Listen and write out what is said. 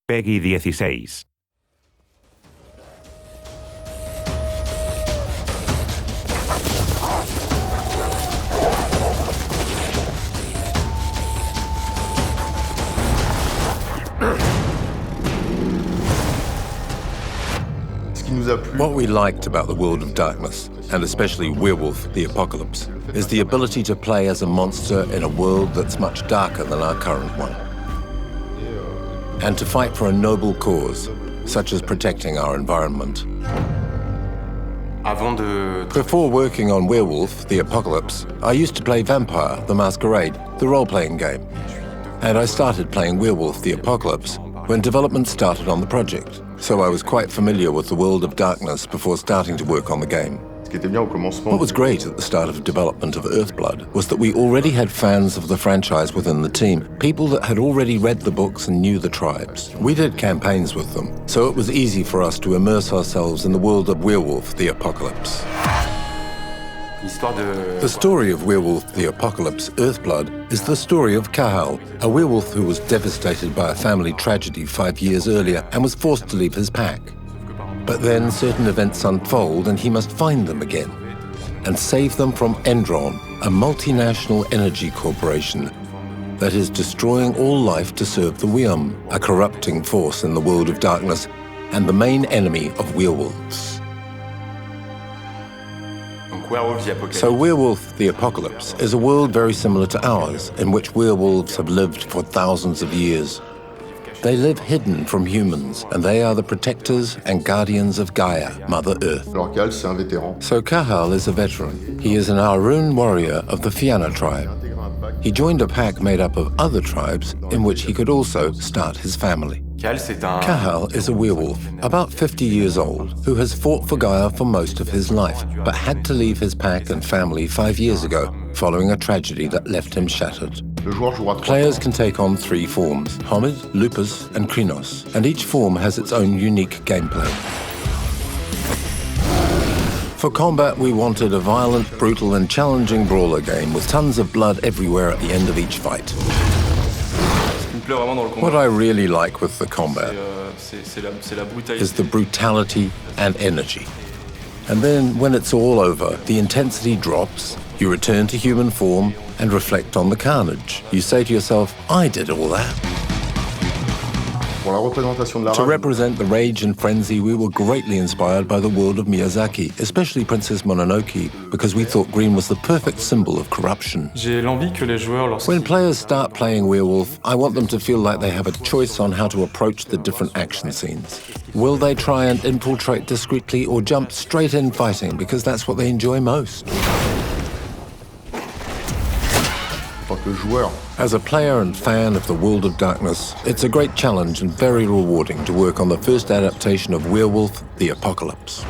Peggy 16. What we liked about the World of Darkness, and especially Werewolf, the Apocalypse, is the ability to play as a monster in a world that's much darker than our current one. And to fight for a noble cause, such as protecting our environment. Before working on Werewolf, the Apocalypse, I used to play Vampire, the Masquerade, the role-playing game. And I started playing Werewolf, the Apocalypse, when development started on the project. So I was quite familiar with the World of Darkness before starting to work on the game. What was great at the start of development of Earthblood was that we already had fans of the franchise within the team, people that had already read the books and knew the tribes. We did campaigns with them, so it was easy for us to immerse ourselves in the world of Werewolf, the Apocalypse. The story of Werewolf, the Apocalypse, Earthblood, is the story of Cahal, a werewolf who was devastated by a family tragedy 5 years earlier and was forced to leave his pack. But then certain events unfold and he must find them again and save them from Endron, a multinational energy corporation that is destroying all life to serve the Wyam, a corrupting force in the World of Darkness and the main enemy of werewolves. So Werewolf, the Apocalypse, is a world very similar to ours, in which werewolves have lived for thousands of years. They live hidden from humans, and they are the protectors and guardians of Gaia, Mother Earth. So Cahal is a veteran. He is an Arun warrior of the Fianna tribe. He joined a pack made up of other tribes, in which he could also start his family. Cahal is a werewolf, about 50 years old, who has fought for Gaia for most of his life, but had to leave his pack and family 5 years ago, following a tragedy that left him shattered. Players can take on 3 forms, Homid, Lupus, and Krinos, and each form has its own unique gameplay. For combat, we wanted a violent, brutal, and challenging brawler game with tons of blood everywhere at the end of each fight. What I really like with the combat is the brutality and energy. And then, when it's all over, the intensity drops, you return to human form and reflect on the carnage. You say to yourself, I did all that. To represent the rage and frenzy, we were greatly inspired by the world of Miyazaki, especially Princess Mononoke, because we thought green was the perfect symbol of corruption. When players start playing Werewolf, I want them to feel like they have a choice on how to approach the different action scenes. Will they try and infiltrate discreetly or jump straight in fighting because that's what they enjoy most? As a player and fan of the World of Darkness, it's a great challenge and very rewarding to work on the first adaptation of Werewolf, the Apocalypse.